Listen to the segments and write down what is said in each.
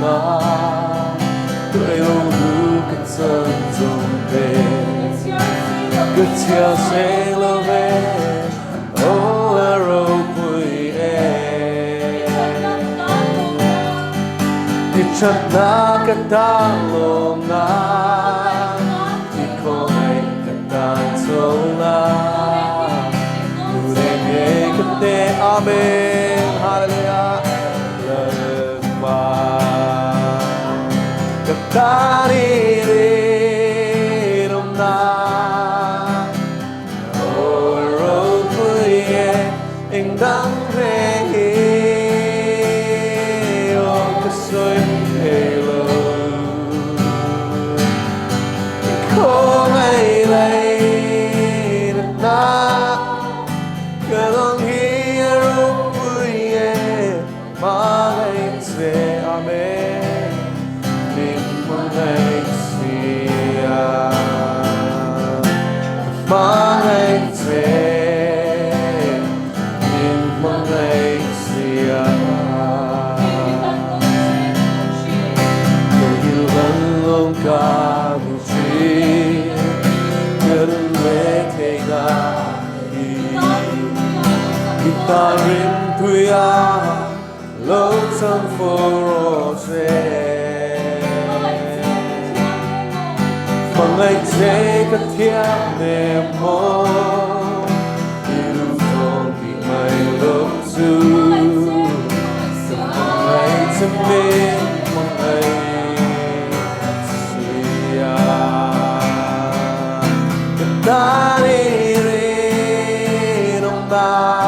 na tôi yêu cái chân dùng về cứ chia sẻ lo về oh aro vui e đi chặt na cái ta lo na đi có ngày cái ta sâu na người nghe cái tên amen hallelujah lời qua cái ta đi đi đông na anh đang về yêu cái suy hello không ai lấy được na cái lòng hiểu vui mà anh sẽ amen niềm mong anh sẽ mà anh sẽ ta rin tuya lâu trong phố rose bằng ngày chế các thiên niềm mơ yêu thương thì mày lúc du bằng ngày chân bên bằng ngày xìa ta đi đi đông ta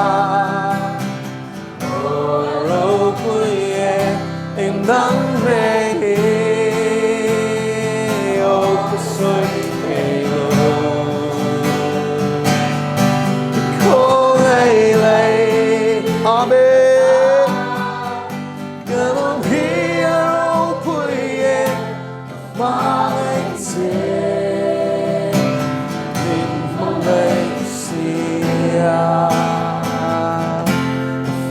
nắng về yêu cái suy hello không ai lấy amen cái lòng hiểu vui mà anh sẽ niềm mong anh sẽ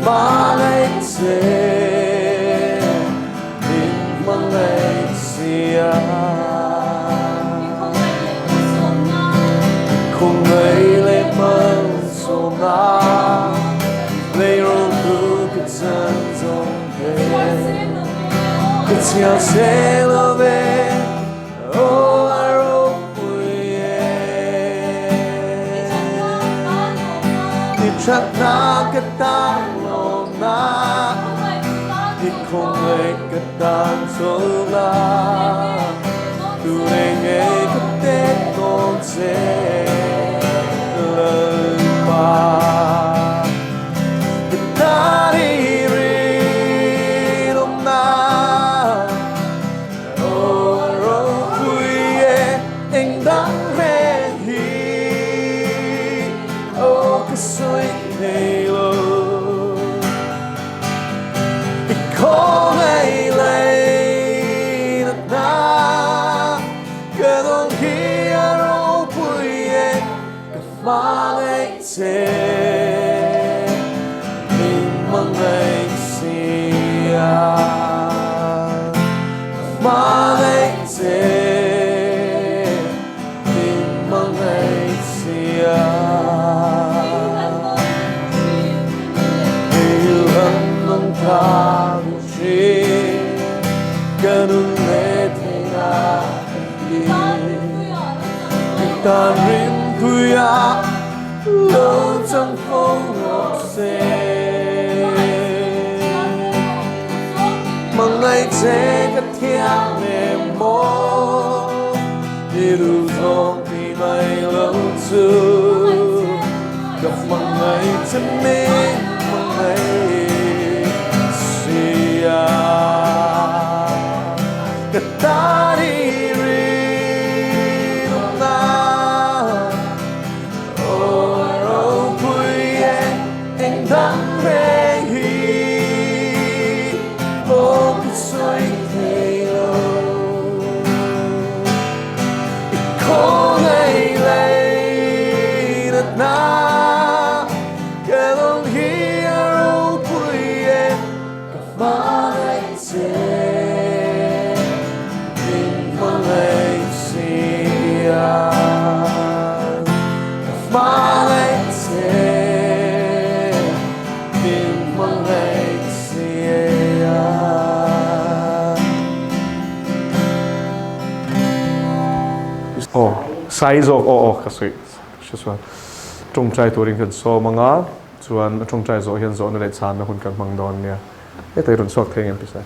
mà anh sẽ không ngây lên mân sổ na lấy rong thu cái chân dòng về cái chiều sẽ lo về oh aro vui đi chắc na cái ta lo na đi không ngây cái ta sổ na tu để nghe cái tên con sẽ lời ba ta đi đi đông na oh rồi vui anh đang về hi oh cái suy hello không ai lấy được na cái lòng hiểu vui mang anh sẽ mình mang anh sẽ mang anh sẽ mình mang anh sẽ yêu anh mong ta chỉ cần nghe thấy đi ta rin tuya lâu trong phố rose mang ngày chế các thiên niềm mơ yêu thương thì mày lâu chưa gặp mang ngày chân mình mang ngày xìa cái ta đi đang về hi oh cái suy hello không ai lấy được na cái lòng hi size o ka sei swa trong chai turin kan so manga chuan trong chai zo hian zo na le chan na hun kan mang don nia e tai ron sok theng em pisa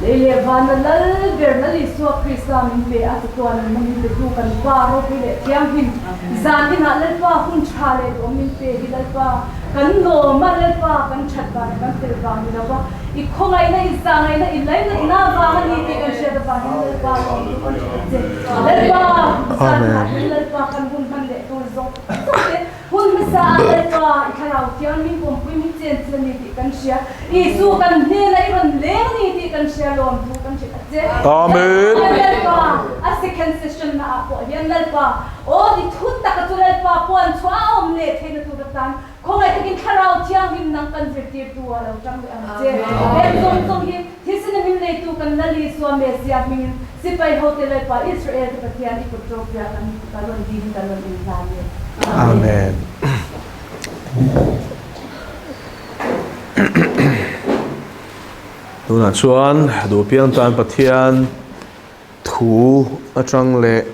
Lele van lal ver li so Krista min pe at to an min pe tu kan pa ro pe le tiang hin zan din ha le pa hun cha le o min pe hi le pa kan no ma le pa kan chat ba kan tel ba ni ba I khongai na I sangai na I lai na na ba ha ni pe kan she da ba hin le pa le pa amen le pa kan hun man le to zo hun mi sa le pa I kharau tiang min kom pui mi chen chen ni ti kan sia I su kan ne la I ron le ni ti kan sia Amen. A second session na ako. Yan lalpa. O di thutta ka tulalpa po an chwa omle thena tu datan. Kung ay tagin karaw tiyang him nang convertir tu wala utang amje. En zong him thisin him le tu kan nali so mesia min sipay hotel pa Israel ka tiyan Ethiopia kan kalon din kalon Israel. Amen. Tuna chuan du piang tan pathian thu atang le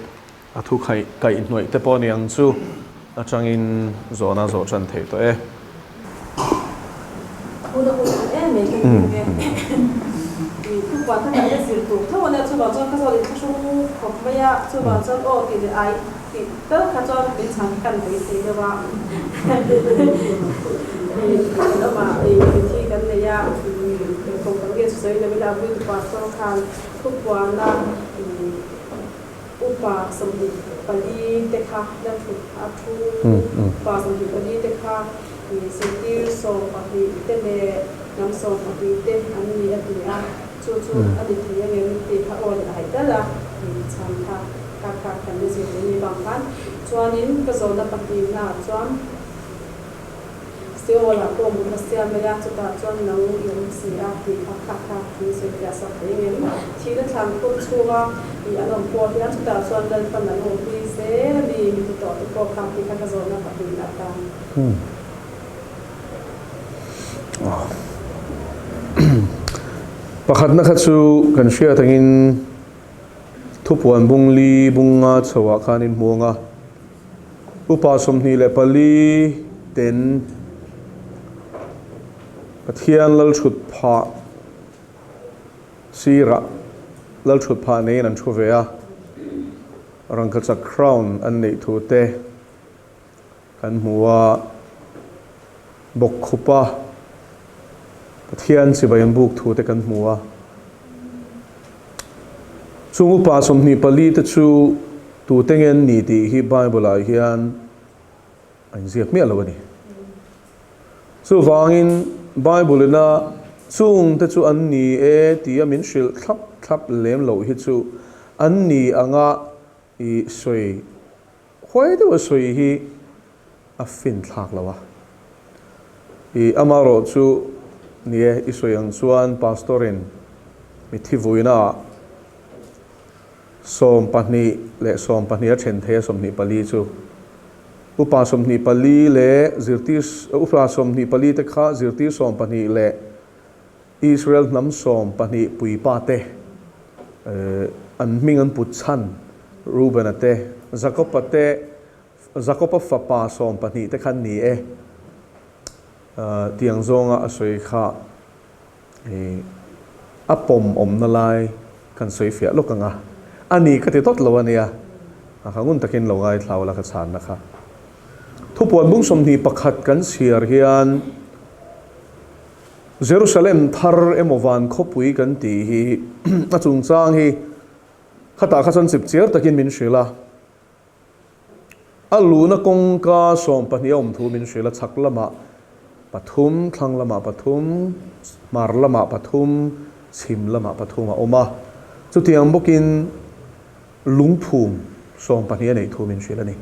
athu khai kai noi te pon yang chu atang in zona zo chan thei to e 오늘 에 메이킹 그 관타 다 실도 저번에 저 맞아 가서 좀 거기야 저 맞아 어디 아이 또 가서 내 잠깐 돼 있어요 봐 막 이 간내야 공부하게 저희 내가 우리 pastor kan kupwana upa samdi pali tekha dan atu pa samdi pali tekha sentir so pati tele nam so pati te ani atia chu adi thia nge te kha ol ai tala chanta ka kan se ni bangkan chuanin ka zona pati na chuan still la ko mu sia me ya chuta chuan nang yum si a ti kha ti se ya sa te nge thi la thang ko chuwa I anom po ya chuta chuan dal pan na no ti se ni mi to ko kha ti ka zona pati na ta pakhat na kha chu kan shia tangin thupuan bungli bunga chawa khanin muanga upa somni le pali ten pathian lal chut pha sira lal chut pha nei an chuvea rangka cha crown an nei thu te kan muwa bok khupa pathian sibayan buk thu te kan muwa chungu pa somni pali te chu tu tengen ni ti hi bible a hian an ziak mi alawani chu wangin bible na chung te chu an ni e ti amin shil thap lem lo hi chu an ni anga I soi khoi de soi hi a fin thak lawa I amaro chu ni e soi ang chuan pastorin mi thivuina som pani le som pani a then the som ni pali chu upa som ni pali le zirtis upa som ni pali te kha zirti som pani le Israel nam som pani pui pa te an ming an put chan Ruben ate Jacob fa pa som pani te khan ni e tiang zonga asoi kha apom om na lai kan soi fia lokanga ani ka te tot lawania akhangun takin longai thlawla ka chan na kha thupuan bung somni pakhat kan siar hian Jerusalem thar emowan khopui kan ti hi achung chang hi khata khasan sip chiar takin min shila aluna kongka som paniom thu min shila chaklama pathum thanglama pathum marlama pathum chimlama pathuma oma chutiang bokin lungphum som pania nei thu min shila ni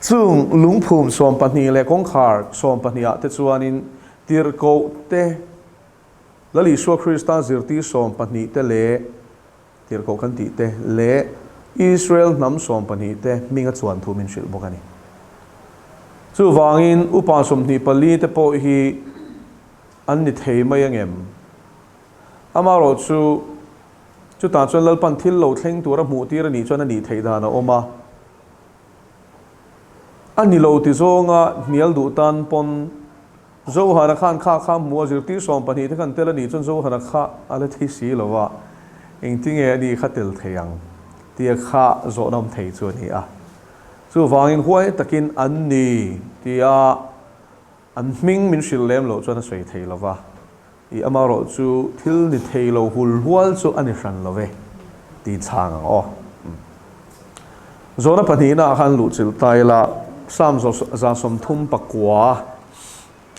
chung lungphum som pania le kongkhar som pania te chuanin tirko te lali so Krista zirti som pani te le tirko kan ti te le Israel nam som pani te minga chuan thu min shil bokani chu wangin upa somni pali te po hi an ni thei mai angem amaro chu ta chuan lalpan thil lo thleng tur a hmuh tir ani chuan ani thei dan a oma ani lo ti zonga nial du tan pon zo hana khan kha mu zir ti som pani te kan tel ani chuan zo hana kha ala thi si lowa engtinge ani khatel theiang tia kha zo nam thei chu ni a chu wangin huai takin an ni tia an ming min shil lem lo chuan a sei thei lowa I amaro chu thil ni thei lo hul hual chu ani hran love ti chang o zona panina khan lu chil tai la sam zo za som thum pakwa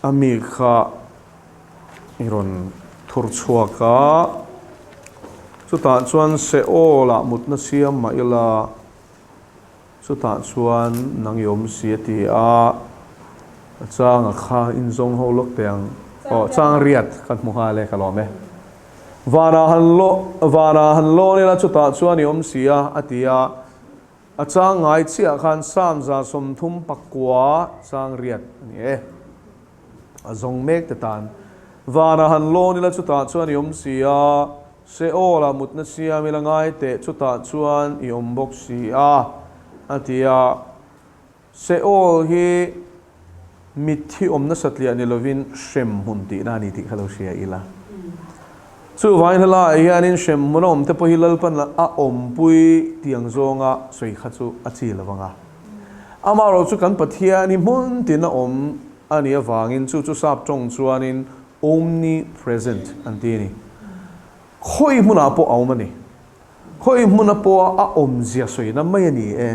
ami kha iron thur chuaka chu ta chuan se o la mutna siam ma ila chu ta chuan nang yom si ti a chang kha in zong ho lok teng o chang riat kan muha le kalome vana han lo ni la chu ta chuan yom sia atia a chang ngai chia khan sam za som thum pakwa chang riat ni e a zong mek te tan vana han lo ni la chu ta chuan yom sia se o la mutna sia mi la ngai te chu ta chuan yom bok sia atia se o hi mithi omna satlia ni lovin shem hunti na ni ti khalo sia ila chu vain hala hianin shem munom te po hilal pan a ompui tiang zonga soi khachu achi lawanga amaro chu kan pathia ni mun tin a om ani awangin chu sap chong chuanin omni present antini khoi muna po aumani khoi muna po a om zia soi na mai ani e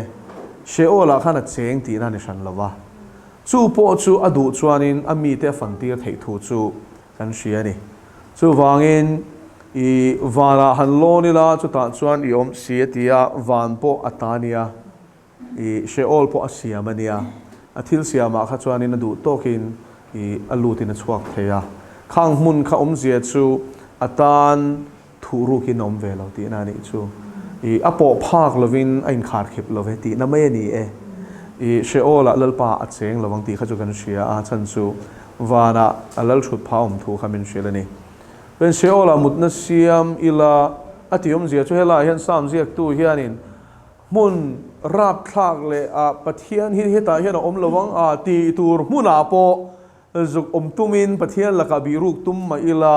sheola khana cheng ti na ni san lawa chu po chu adu chuanin ami te fantir thei thu chu kan sia ni chu wangin I vara han lo ni la chu ta chuan I om sia tia van po atania I sheol po asia mania athil sia ma kha chuanin adu tokin I alutin a chuak theya khang mun kha om zia chu atan thuru ki nom velo ti na ni chu I apo phak lovin ain khar khip love ti na mai ni e I sheola lalpa acheng lawang ti kha chu kan sia a chan chu vana alal thut phaum thu khamin shilani ben sheola mutna siam ila atiom zia chu hela hian sam ziak tu hianin mun rap thak le a pathian hi heta hian om lawang a ti tur muna po zuk om tumin pathian laka biruk tum ma ila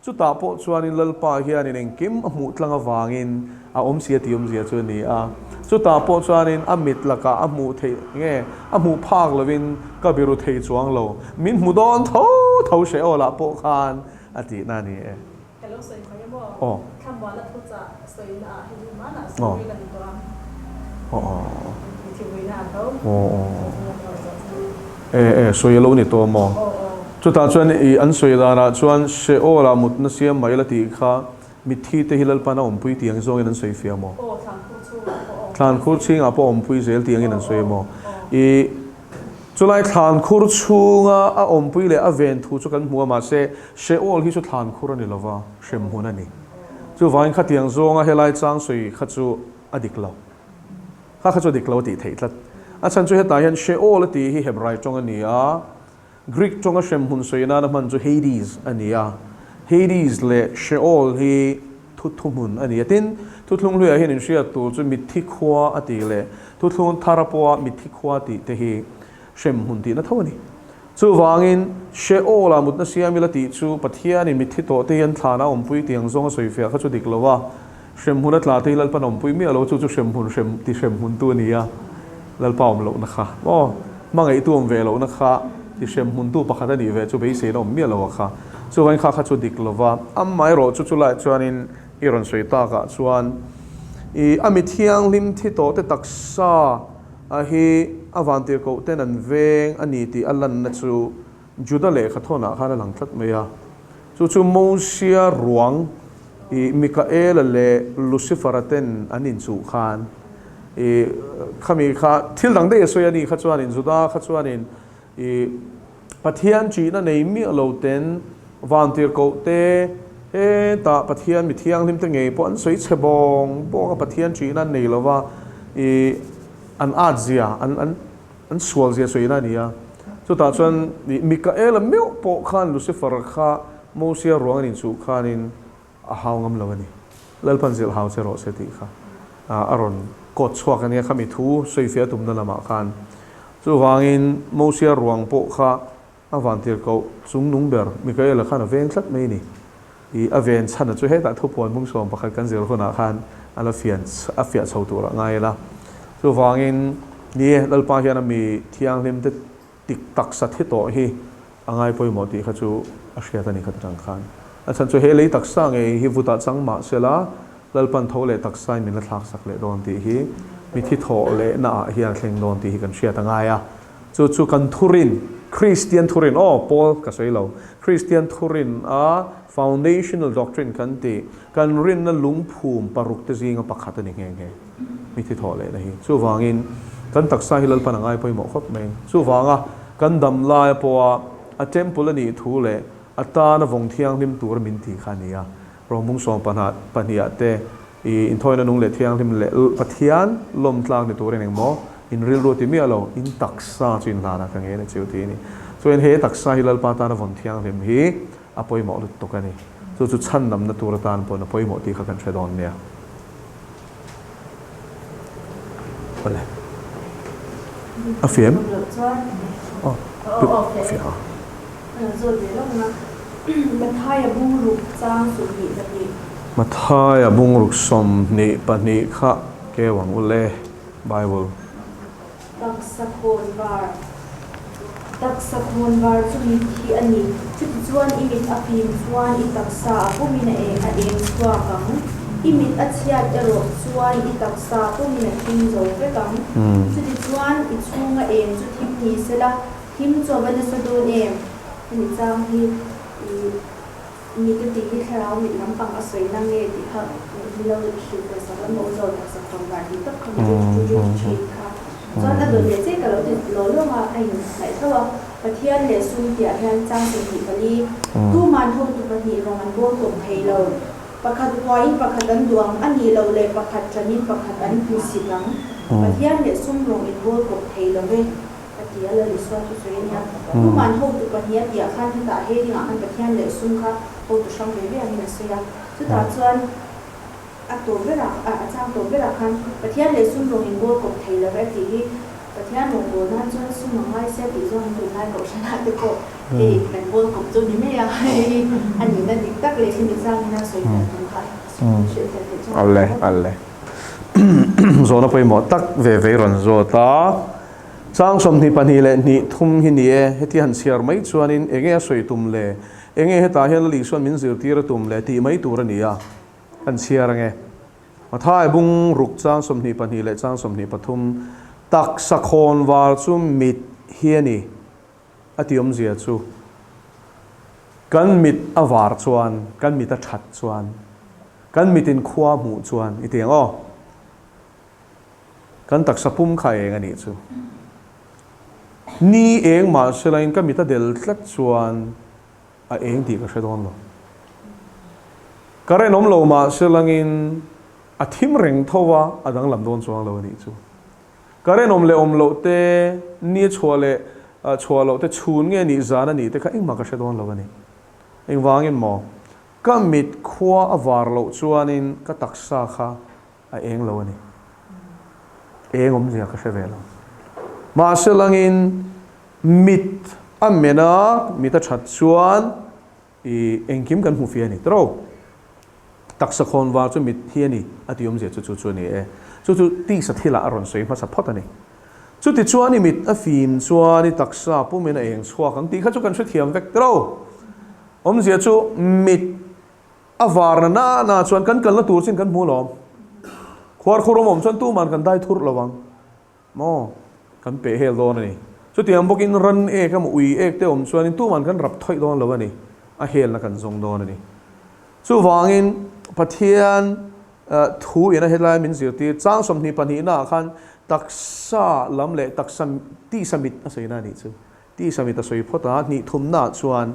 chu ta po chuanin lalpa hianin engkim amu tlanga wangin a om sia tiom zia chu ni a chu ta po chuanin amit laka amu thei nge amu phak lovin ka biru thei chuang lo min mudon tho sheola po khan ati nani e hello soi khayamo oh khamwa la thucha soi na hidu mana soi la to ti wina to soi lo ni to mo chu ta chuan I an soi da na chuan sheola mutna siam mai la ti kha mithi te hilal pana ompui tiang zong in an soi fia mo thlan khur ching a po ompui zel tiang in an soi mo I chulai thlan khur chunga a ompui le a ven thu chu kan hmuwa ma se sheol hi chu thlan khur ani lova shem hun ani chu vain kha tiang zonga helai chang soi kha chu adiklo kha chu diklo ti thei tlat a chan chu heta hian sheol ti hi hebrai chong ani a Greek chonga shem hun soi na man chu Hades ani a Hades le sheol hi thumun ani tin thutlung lu hian in sia tu chu mithi khwa ati le thutlung tharapwa mithi khwa ti te hi shem hun ti na thawani chu wangin sheola mutna siamila ti chu pathian in mithi to te hian thlana ompui tiang zonga soi fia kha chu diklowa shem hun atla te lalpan ompui mi alo chu shem hun tu ania lalpa om lo na kha o mangai tu om ve lo na kha ti shem hun tu pakhat ani ve chu be se no mi alo kha chu wain kha chu diklova ammai ro chu lai chuanin iron soi ta ka chuan I amithiang lim thi to te taksa a hi avantir ko ten an veng ani ti alan na chu juda le khathona khana lang thlat meya chu mosia ruang I Mikael le Lucifer ten anin chu khan I khami kha thil dang de so yani kha chuanin juda kha chuanin I pathian chi na nei mi alo ten vantir ko te ta pathian mithiang lim te ngei po an soi chebong po ka pathian chi na nei lova I an adzia an an sual zia soina nia chu ta chuan Mikael meu po khan Lucifer kha Moses ruang in chu khanin a haungam lawani lalpan zil hau che ro se ti kha aron kot chhuak ania khami thu soifia tumna lama khan chu wangin Moses ruang po kha avantir ko chung nung ber Mikael khan aveng thlat mai ni I aven chana chu heta thupon mung som pakhat kan zir khona khan ala fian afia chhotura ngai la chu wangin ni lalpa hian mi thiang lim te tik tak sa thi to hi angai poimo ti kha chu a hria tani khat rang khan a chan chu he lei tak sa nge hi vuta changma sela lalpan thole tak sai min la thak sak le don ti hi mi thi tho le na hian thleng don ti hi kan hria ta ngaya chu kan thurin Christian thurin Paul ka sei lo Christian thurin a foundational doctrine kan ti kan rin na lungphum paruk te zinga pakhat ani nge mi thi tho le na hi chu wangin kan taksa hilal panangai poimo khop meng chu wanga kan dam lai po a temple ani thu le ata na vong thiang lim tur min ti khania romung som pania te I in thoina nung le thiang lim le pathian lom tlang ni turin engmo in real roti mi alo in taksa chin lana ka nge ne chu ti ni so in he taksa hilal pa ta na vong thiang lim hi apoi mo lu to kani chu chan nam na tur tan po na poi mo ti kha kan thredon nia vale afiam afiam rồi về lúc mà Mathaya bung ruk chang su hi taki Mathaya bung ruk som ni pani kha ke wang ule Bible tak sakhon var chu mi thi ani chu chuan imit apim chuan I taksa pumina a em swa kang imit achhiat ero chuan I taksa pumina thing zo ve kang chu chuan I chunga em chu thim ni sela thim cho ban sa do em ni chang hi mi tu ti hi kharau mi lam pang asoi na nge ti kha lo shi ka sa mo zo ta sa khon ba ti tak khon ju chi kha cho na do le che ka lo ma ai sai thawa pathian le sum ti a hian chang ti hi bali tu man thon tu pa hi rong an bo tom thei lo pakhat point pakhat an duang ani lo le pakhat chanin pakhat an pu silang pathian le sum rong in bo tom thei lo ve tia le riswa tu senya tu man ho tu pahia tia khan ta he ringa han pathian le sum kha ho tu sham ve ani na seya tu ta chuan a to vera a chang to vera khan pathian le sum rong in bo ko thei la ve ti hi pathian rong bo na chuan sum ngai se ti zo han tu ngai ko shana te ko e ben bo ko chu ni me ya ani na dik tak le ni sang na so ya tu kha alle zo na poi mo tak ve ron zo ta sang som ni pani le ni thum hi ni e heti han siar mai chuanin enge soi tum le enge heta hian li suan min zir tir tum le ti mai tur ani a an siar nge mathai bung ruk chang som ni pani le chang som ni pathum tak sakhon war chu mit hi ani atiom zia chu kan mit awar chuan kan mit a that chuan kan mitin khua mu chuan itiang kan tak sapum khai eng ani chu ni eng ma selain ka mita del tlat chuan a eng ti ka hredon lo kare nom lo ma selangin a thim reng thowa adang lam don chuang lo ni chu kare nom le om lo te ni chhuwa lo te chhun nge ni zana ni te kha eng ma ka hredon lo ani eng wangin mo ka mit khua awar lo chuanin ka taksa kha a eng lo ani eng om zia ka hrevel ma selangin mit amena mita that chuan I engkim kan hu fi ani tro taksa khon wa chu mit hi ani atium je chu ni e chu ti sa thila aron soi ma sa phot ani chu ti chuan I mit a fim chuan I taksa pu mena eng chhuak ang ti kha chu kan hre thiam vek tro om je chu mit awar na chuan kan kal na tur chin kan mu lom khwar khurom om chuan tu man kan dai thur lawang mo kan pe hel don ani chu tiam bokin ran e kam ui ek te om chuan tu man kan rap thoi don lo ani a hel na kan zong don ani chu wangin pathian thu ina helai min zirti chang som ni pani na khan taksa lam le taksa ti samit asaina ni chu ti samit asoi phota ni thumna chuan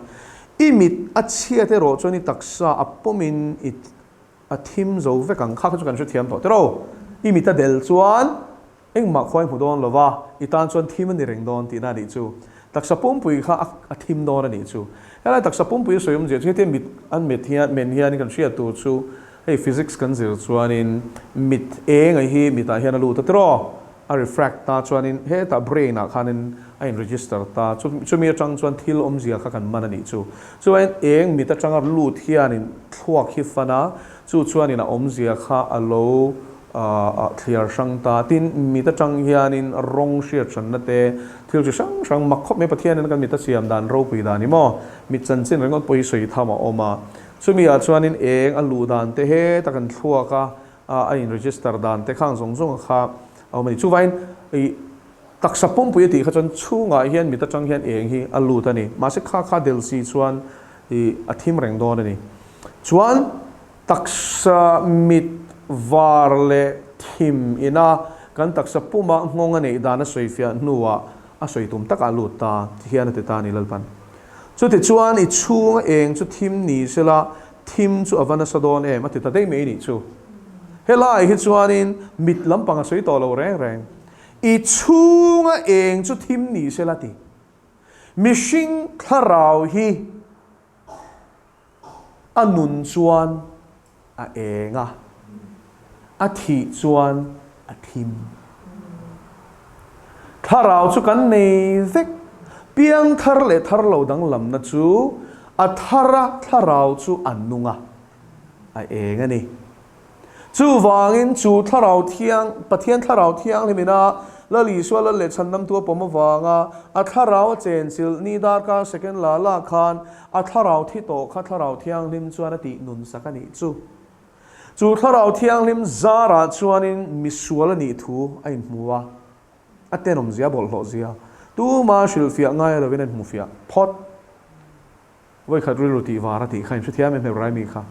imit achia te ro chuan I taksa apomin it a thim zo ve kang kha chu kan hre thiam to tero imita del chuan eng ma khoi mu don lova itan chuan thim ani reng don ti na ni chu taksa pum pui kha a thim don ani chu ela taksa pum pui soyum je che te mit an met hian men hian kan ria tu chu hey physics kan zir chuan in mit eng a hi mit a hian a lu ta tro a refract ta chuan in he ta brain a khanin a in register ta chu mi atang chuan thil om zia kha kan man ani chu chuan eng mit atang a lut hian in thuak hi fana chu chuan in a om zia kha a lo clear sang ta tin mi ta chang hian in rong shia chan na te thil chi sang mak khop me pathian an kan mi ta siam dan ro pui da ni mo mi chan chin rengot poi soi thama oma chumi a chuan in eng a lu dan te he ta kan thua ka a in register dan te khang zong zong kha au mani chu vain i taksa pum pui ti kha chan chunga hian mi ta chang hian eng hi a lu ta ni ma se kha del si chuan i a thim reng don ani chuan taksa mit var le thim ina kan taksa puma ngonga nei dana soifia nuwa a soitum taka luta hian te ta ni lalpan chu ti chuan i chung eng chu thim ni sela thim chu avana sadon e mati ta dei me ni chu helai hi chuan in mit lampang a soi to lo reng reng i chung eng chu thim ni sela ti mishing kharau hi anun chuan a enga a thi chuan a thim tharau chu kan nei zek piang thar le thar lo dang lam na chu a thara tharau chu annunga a eng ani chu wangin chu tharau thiang pathian tharau thiang limina lali swala le chandam tu pom wanga a tharau chen sil ni dar ka second la khan a tharau thi to kha tharau thiang lim chuan ati nun sakani chu tharau thiang lim zara chuanin misual ani thu ai muwa atenom zia bol ho zia tu ma shil fia ngai lo ven mu fia phot voi khat ruti wara ti khain thia me rai mi kha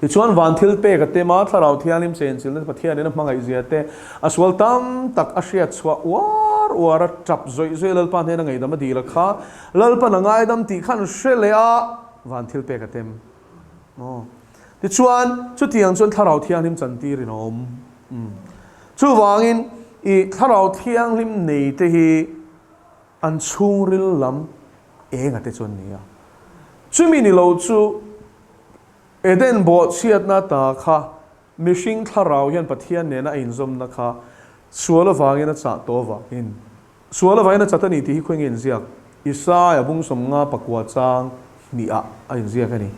ti chuan van thil pe ka te ma tharau thiang lim chen sil na pathian ne mangai zia te aswal tam tak ashia chwa war chap zoi lal pa ne ngai dam di la kha lal pa ngai dam ti khan shele a van thil pe ka tem ti chuan chu tiang chuan tharau thiang lim chan ti rin om chu wangin i tharau thiang lim nei te hi an chung ril lam eng ate chuan nia chumi ni lo chu eden bo chiat na ta kha mishing tharau hian pathian ne na in zom na kha suala wangin a cha to wangin suala wangin a chatani ti hi khwengin ziak isa ya bung som nga pakwa chang ni a in ziak ani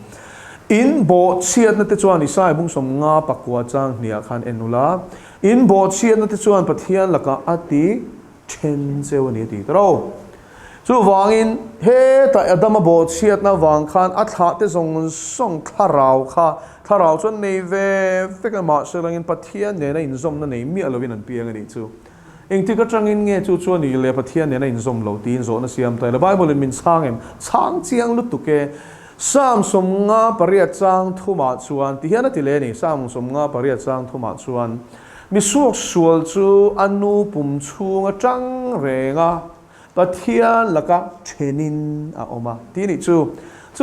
in bo chiat na te chuan isai bung som nga pakwa chang nia khan enula in bo chiat na te chuan pathian laka ati then chewani ti tro chu wangin he ta adama bo chiat na wang khan atha te zong song tharau chuan nei ve feka ma selangin pathian ne na in zom na nei mi alovin an piang ani chu eng ti ka changin nge chu chuan ni le pathian ne na in zom lo tin zo na siam ta le bible min chang chiang lu tu ke sam som nga paria chang thuma chuan ti hian ati le ni sam som nga paria chang thuma chuan mi suak sual chu anu pum chunga chang renga pathian laka thenin a oma ti ni chu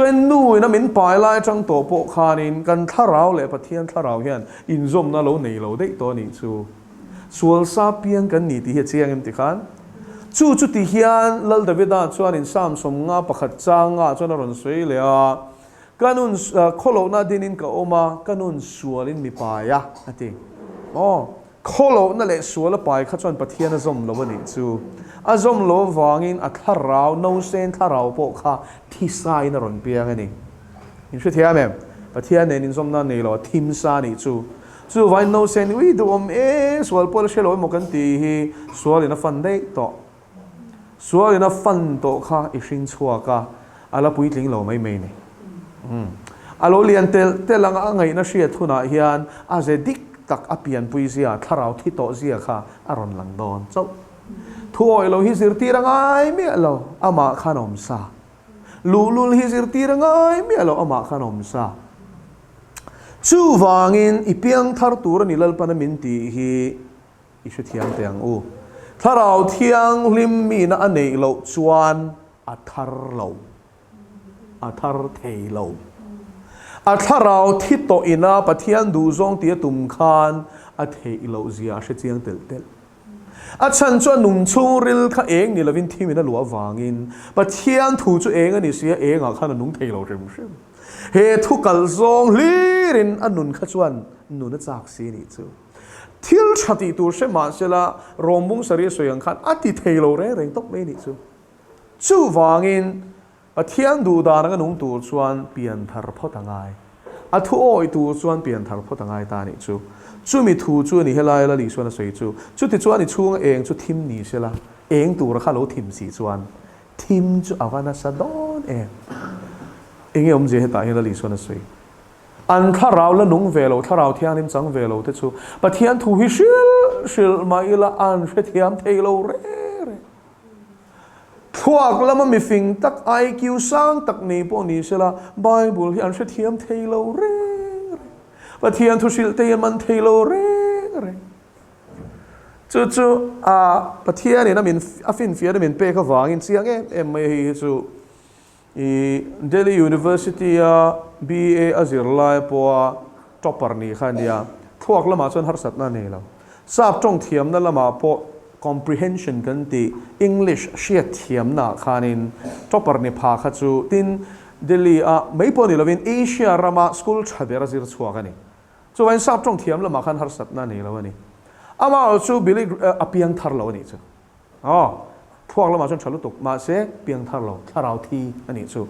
en nu na min pai lai chang to po khanin kan tharau le pathian tharau hian in zom na lo nei lo dei to ni chu sual sa piang kan ni ti hi chiang em ti khan chu ti hian lal davida chuan in sam som nga pakhat changa chuan ron soi le a kanun kholo na dinin ka oma kanun sualin mi pa ya ati kholo na le sual pai kha chuan pathian a zom lo ni chu a zom lo wangin a tharau no sen tharau po kha thi sai na ron piang ani in shu thia mem pathian ne in zom na nei lo thim sa ni chu vai no sen wi do sual pol shelo mo kan ti hi sual in a fan dei to sual in a fan to kha i hring chua ka ala pui tling lo mai ni alo lian tel langa ngai na hria thuna hian a ze dik tak apian pui zia tharau thi to zia kha aron lang don chau thuoi lo hi zir ti rangai mi lo ama khanom sa lulul hi zir ti rangai mi lo ama khanom sa chu wangin ipiang thar tur ni lal pan min ti hi isu thiang teang u tharau thiang lim mi na anei lo chuan a thar thei lo a tharau thi to ina pathian du zong ti tum khan a thei lo zia she chiang tel tel a chan chuan nung chung ril kha eng ni lovin thim in a lua wangin pathian thu chu eng ani sia eng a khan nung thei lo rem rem he thu kal zong lirin anun kha chuan nun a chak si ni chu thil thati tur she ma sela rombung sari soyang khan ati thei lo re reng tok me ni chu chu wangin pathian du da na nung tur chuan pian thar photangai a thu oi tur chuan pian thar photangai ta ni chu chu mi thu chu ni helai la li chuan a soi chu ti chuan ni chung eng chu thim ni sela eng tur kha lo thim si chuan thim chu awana sa don eng om je heta hela li chuan a soi an kha raw la nung velo kha raw thiang nim chang velo te chu pathian thu hi shil mai la an she thiam thei lo re thuak lama mi fing tak IQ sang tak nei po ni sela Bible hi an she thiam thei lo re pathian thu shil te man thei lo re chu a pathian ni na min a fin fia na min pe kha wangin chiang em mai hi chu Delhi University BA azir lai po topper ni khania thuak lama chon har sat na nei lo sap tong thiam na lama po comprehension kan ti English shia thiam na khanin topper ni pha kha chu tin Delhi mai po ni lovin Asia rama school chhaber azir chuak ani chu wan sap tong thiam lama khan har sat na nei lo ani ama chu bili apiang thar lo ani chu thuak lama chon chalu tok ma se piang thar lo tharau thi ani chu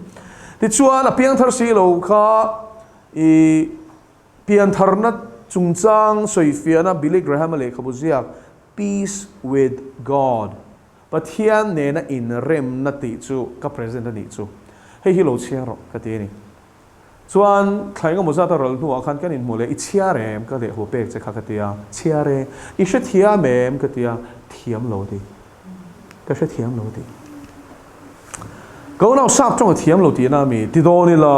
ti chuan a piang thar si lo kha piang thar na chungchang soifiana Billy Graham le khabu ziak peace with God pathian ne na in rem na ti chu ka present ani chu hei hi lo chiang ro ka ti ni chuan thlai nga moza ta rol nu akhan kan in mole I chia rem ka le ho pek che kha ka tia chia re I she thia mem ka tia thiam lo ti ka she thiam lo ti go now sap trong thiam lo ti na mi ti do ni la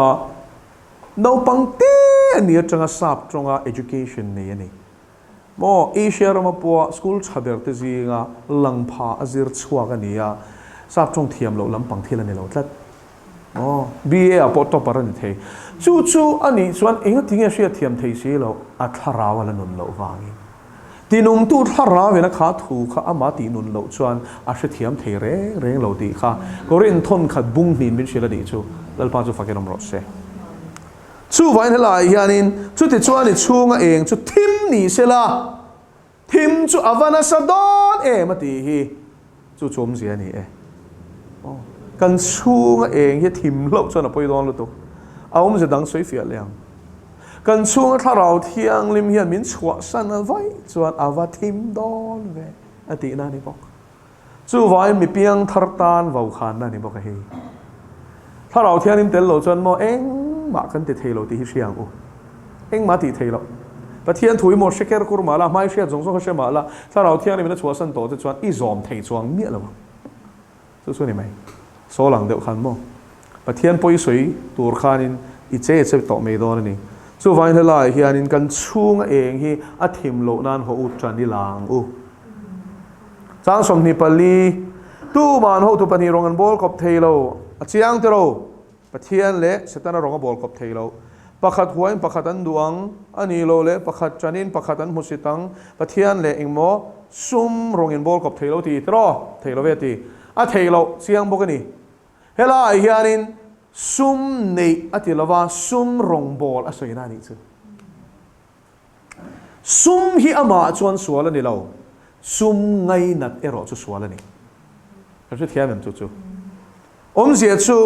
no pang te ani atanga sap tronga education ne ani mo Asia rama po school chaber te zinga langpha azir chuak ani ya sap trong thiam lo lam pang thil ani lo tlat BA a po to paran the chu ani chuan enga tinga sia thiam thei se lo a thara wala nun lo wangi tinung tu thara ve na kha thu kha ama ti nun lo chuan a she thiam thei re lo ti kha korin thon khat bung nin min shela di chu lalpa chu fakerom ro se chu vain helai hianin chu ti chuan ni chunga eng chu thim ni sela thim chu avana sadon ma ti hi chu chom zia ni kan chunga eng hi thim lo chuan a poi don lo tu aum je dang soi fia liang kan chunga tharau thiang lim hian min chua san a vai chuan ava thim don ve ati na ni bok chu vai mi piang thar tan vau khan na ni bok hi tharau thiang lim tel lo chuan mo eng ma kan te thelo ti hi siang u eng ma ti thelo pathian thui mo sheker kur mala mai sia jong so she mala tharau thiang lim na chua san to chuan I zom thei chuang mi lo chu ni mai so lang deuh khan mo pathian poi soi tur khanin I che to me don ni chu vain helai hianin kan chung eng hi a thim lo nan ho ut tran ni lang u chang som ni pali tu man ho tu pani rong an bol kop theilo a chiang te ro pathian le setana rong a bol kop theilo pakhat huain pakhat an duang ani lo le pakhat chanin pakhat an musitang pathian le engmo sum rong in bol kop theilo ti tro theilo ve ti a theilo chiang bokani helai hianin sum nei atilawa sum rong bol a soina ni chu sum hi ama chuan suala ni lo sum ngai nat ero chu suala ni ka thiam em chu om zia chu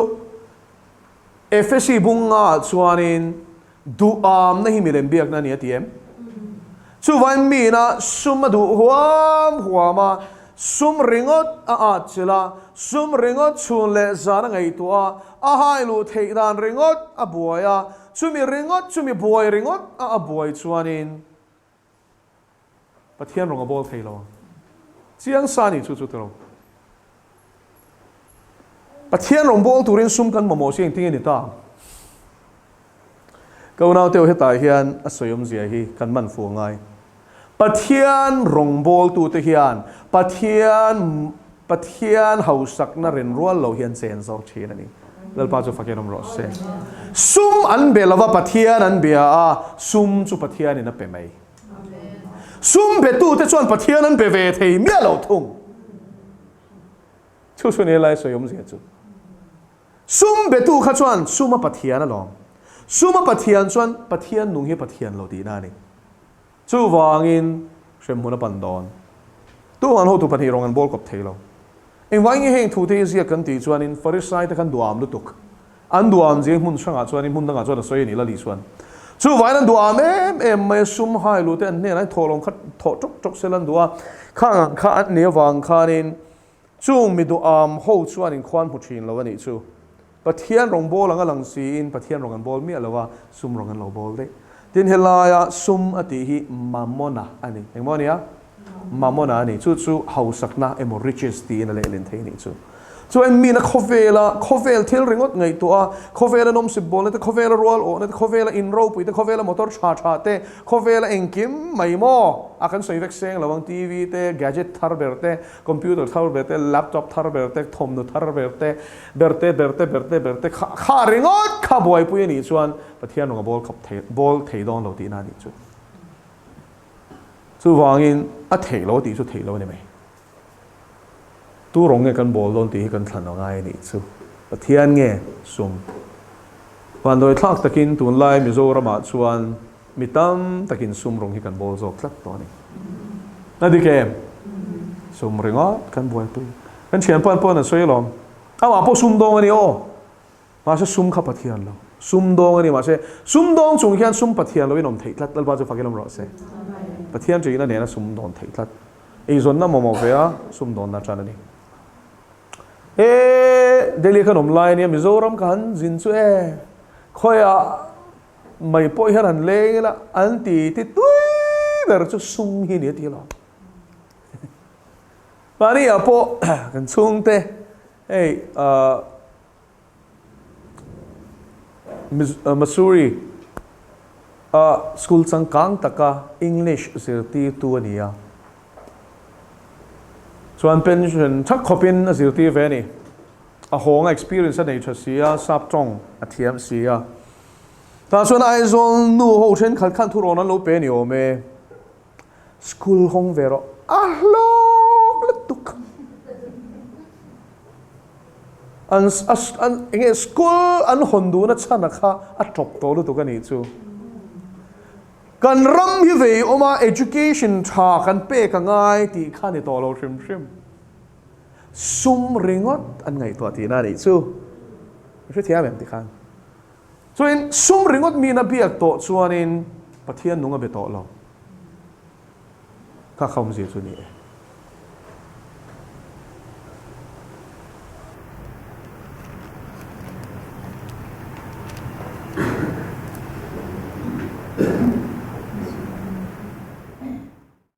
FSC bunga chuanin duam na hi milem biak na ni atiem chu van mi na sum du huama sum ringot chila sum ringot chun le zana ngai tua a hai lu thei dan ringot a buaya chumi ringot chumi buai ringot a buai chuanin pathian rong a bol thei lo chiang sani chu tro pathian rong bol turin sum kan momo siang ting ni ta ko nau teu heta hian a soyom zia hi kan man fu ngai pathian rong bol tu te hian pathian hausak na ren rual lo hian chen zo thin ani lalpa chu fakenom ro se sum an belawa pathian an bia a sum chu pathian in a pe mai sum be tu te chuan pathian an be ve thei mi lo thung chu chu ne lai so yom zia chu sum be tu kha chuan suma pathian a lom suma pathian chuan pathian nung hi pathian lo ti na ni chu wangin shem huna pandon tu an ho tu pathi rong an bol kop thei lo eng wangi heng thu te zia kan ti chuan in farisai te kan duam lu tuk an duam je mun sanga chuan in mun danga chuan soi ni la li chuan chu vai nan duam em mai sum hai lu te an ne lai tholong khat tho tok tok selan dua kha an ne wang khanin chung mi duam ho chuan in khwan pu thin lo ani chu pathian rong bol anga lang si in pathian rong an bol mi alawa sum rong an lo bol de tin helaya sum ati hi mamona ani engmonia mamona ani chu hausakna emo riches ti in a le len thei ni chu en mi na khovel thil ringot ngai to a khovel nom si bol te khovel roll o te khovel in rope te khovel motor cha te khovel engkim mai mo akan soi vek seng lawang tv te gadget thar berte computer thar berte laptop thar berte thom no thar berte berte kha ringot kha boy pu ni chuan pathian no bol khop the bol thei don lo ti na ni chu wangin a thei lo ti chu thei lo ni mai tu rong nge kan bol don ti kan thlan ngai ni chu pathian nge sum pan doi thak takin tun lai mizoram a chuan mitam takin sum rong hi kan bol zo tlat to ni nadi ke sum ringot kan bol tu kan chian pan na soi lom awa po sum dong ani o ma se sum kha pathian lo sum dong ani ma se sum dong chung hian sum pathian lo inom thei tlat dal ba chu fakelom ro se pathian chu ina ne na sum don thei tlat ei zon na mo ve a sum don na chan ani Delhi kanom lai ni Mizoram kan jin chu khoya mai poi han le la anti ti tui ber chu sum hi ni ti lo pani apo kan chung te Missouri school chang kang taka English zirti tu ania chuan pension thak khopin a zirti ve ni a hong experience a nei tha sia sap tong a thiam sia ta chuan ai zol nu ho then khal khan thu ron an lo pe ni o me school hong vero a lo tuk an enge school an hondu na chana kha a top to lu tu ka ni chu kan ram hi ve oma education tha kan pe ka ngai ti kha ni to lo shim sum ringot an ngai to ti na ni chu ri thiam em ti khan so in sum ringot mi na biak to chuan in pathian nunga be to lo ka khom ji chu ni